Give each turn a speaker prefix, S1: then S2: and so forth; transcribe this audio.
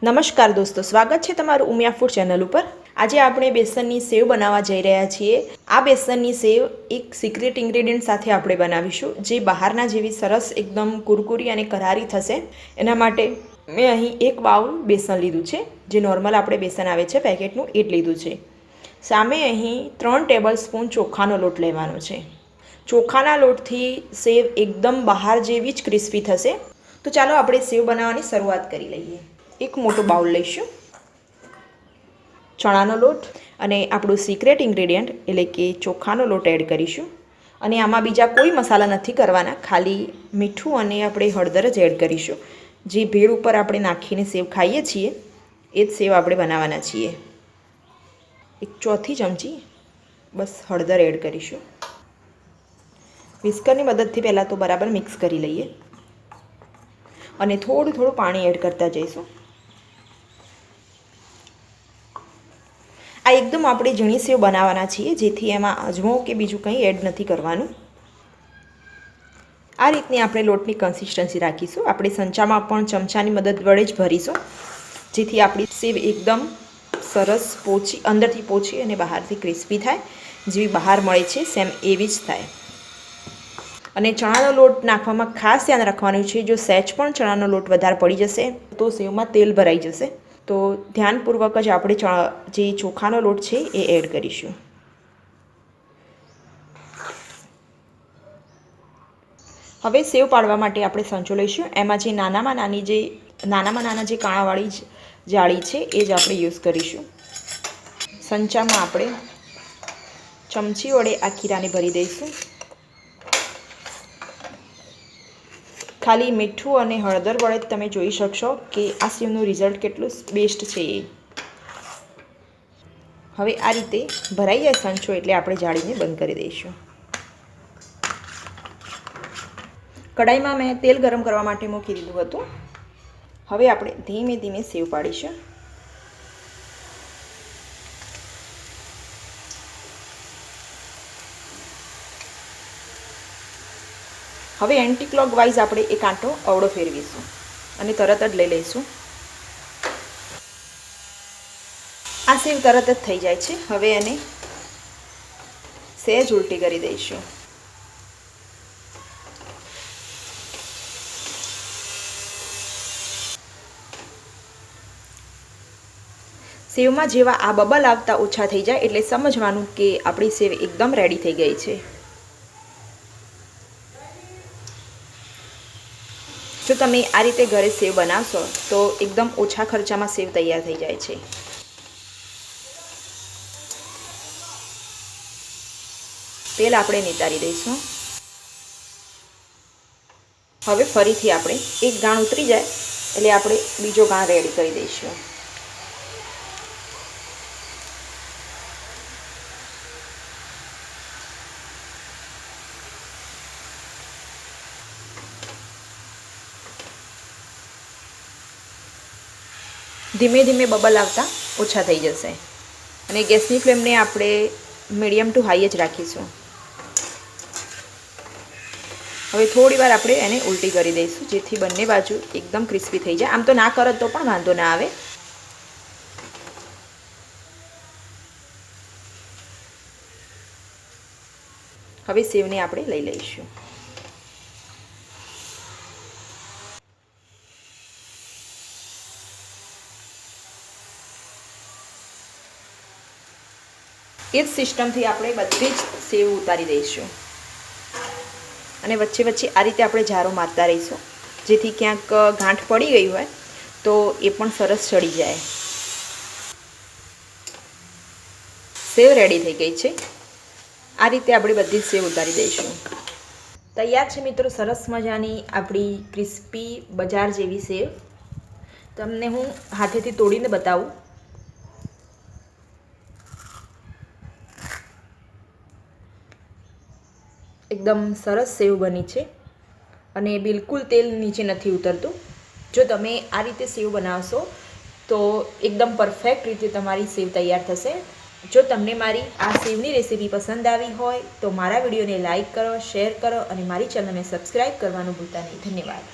S1: નમસ્કાર દોસ્તો, સ્વાગત છે તમારું ઉમિયા ફૂડ ચેનલ ઉપર। આજે આપણે બેસનની સેવ બનાવવા જઈ રહ્યા છીએ। આ બેસનની સેવ એક સિક્રેટ ઇન્ગ્રેડિયન્ટ સાથે આપણે બનાવીશું, જે બહારના જેવી સરસ એકદમ કુરકુરી અને કરારી થશે। એના માટે મેં અહીં એક બાઉલ બેસન લીધું છે, જે નોર્મલ આપણે બેસન આવે છે પેકેટનું એ જ લીધું છે। સામે અહીં 3 ટેબલ સ્પૂન ચોખાનો લોટ લેવાનો છે। ચોખાના લોટથી સેવ એકદમ બહાર જેવી જ ક્રિસ્પી થશે। તો ચાલો આપણે સેવ બનાવવાની શરૂઆત કરી લઈએ। એક મોટો બાઉલ લઈશું, ચણાનો લોટ અને આપણું સિક્રેટ ઇન્ગ્રેડિયન્ટ એટલે કે ચોખાનો લોટ એડ કરીશું। અને આમાં બીજા કોઈ મસાલા નથી કરવાના, ખાલી મીઠું અને આપણે હળદર જ એડ કરીશું। જે ભેળ ઉપર આપણે નાખીને સેવ ખાઈએ છીએ એ જ સેવ આપણે બનાવવાના છીએ। 1/4 ચમચી બસ હળદર એડ કરીશું। વિસ્કરની મદદથી પહેલાં તો બરાબર મિક્સ કરી લઈએ અને થોડું પાણી એડ કરતા જઈશું। આ એકદમ આપણે ઝીણી સેવ બનાવવાના છીએ, જેથી એમાં અજમો કે બીજું કંઈ એડ નથી કરવાનું। આ રીતની આપણે લોટની કન્સિસ્ટન્સી રાખીશું। આપણે સંચામાં પણ ચમચાની મદદ વડે જ ભરીશું, જેથી આપણી સેવ એકદમ સરસ પોચી, અંદરથી પોચી અને બહારથી ક્રિસ્પી થાય। જેવી બહાર મળે છે સેમ એવી જ થાય। અને ચણાનો લોટ નાખવામાં ખાસ ધ્યાન રાખવાનું છે, જો સહેજ પણ ચણાનો લોટ વધારે પડી જશે તો સેવમાં તેલ ભરાઈ જશે। તો ધ્યાનપૂર્વક જ આપણે જે ચોખાનો લોટ છે એ એડ કરીશું। હવે સેવ પાડવા માટે આપણે સંચો લઈશું। એમાં જે નાનામાં નાના જે કાણાવાળી જાળી છે એ જ આપણે યુઝ કરીશું। સંચામાં આપણે ચમચી વડે આ ખીરાને ભરી દઈશું। ખાલી મીઠું અને હળદર વડે તમે જોઈ શકશો કે આ સેવનું રિઝલ્ટ કેટલું બેસ્ટ છે એ। હવે આ રીતે ભરાઈ જાય સંચો એટલે આપણે જાળીને બંધ કરી દઈશું। કડાઈમાં મેં તેલ ગરમ કરવા માટે મૂકી દીધું હતું। હવે આપણે ધીમે ધીમે સેવ પાડીશું। હવે એન્ટી ક્લોકવાઇઝ આપણે એક કાંટો અવળો ફેરવીશું અને તરત જ લઈ લઈશું। આ સેવ તરત જ થઈ જાય છે। હવે એને સહેજ ઉલટી કરી દઈશું। સેવમાં જેવા આ બબલ આવતા ઓછા થઈ જાય એટલે સમજવાનું કે આપણી સેવ એકદમ રેડી થઈ ગઈ છે। જો તમે આ રીતે ઘરે સેવ બનાવશો તો એકદમ ઓછા ખર્ચામાં સેવ તૈયાર થઈ જાય છે। તેલ આપણે નિતારી દઈશું। હવે ફરીથી આપણે એક ગાણ ઉતરી જાય એટલે આપણે બીજો ગાણ રેડી કરી દઈશું। ધીમે ધીમે બબલ આવતા ઓછા થઈ જશે અને ગેસની ફ્લેમને આપણે મીડિયમ ટુ હાઈ જ રાખીશું। હવે થોડી વાર આપણે એને ઉલટી કરી દઈશું, જેથી બંને બાજુ એકદમ ક્રિસ્પી થઈ જાય। આમ તો ના કરો તો પણ વાંધો ના આવે। હવે સેવને આપણે લઈ લઈશું। એ જ સિસ્ટમથી આપણે બધી જ સેવ ઉતારી દઈશું અને વચ્ચે વચ્ચે આ રીતે આપણે જારો મારતા રહીશું, જેથી ક્યાંક ગાંઠ પડી ગઈ હોય તો એ પણ સરસ ચડી જાય। સેવ રેડી થઈ ગઈ છે। આ રીતે આપણે બધી જ સેવ ઉતારી દઈશું। તૈયાર છે મિત્રો સરસ મજાની આપણી ક્રિસ્પી બજાર જેવી સેવ। તમને હું હાથેથી તોડીને બતાવું। એકદમ સરસ સેવ બની છે અને બિલકુલ તેલ નીચે નથી ઉતરતું। જો તમે આ રીતે સેવ બનાવશો તો એકદમ પરફેક્ટ રીતે તમારી સેવ તૈયાર થશે। જો તમને મારી આ સેવની રેસીપી પસંદ આવી હોય તો મારા વિડીયોને લાઇક કરો, શેર કરો અને મારી ચેનલને સબસ્ક્રાઈબ કરવાનું ભૂલતા નહીં। ધન્યવાદ।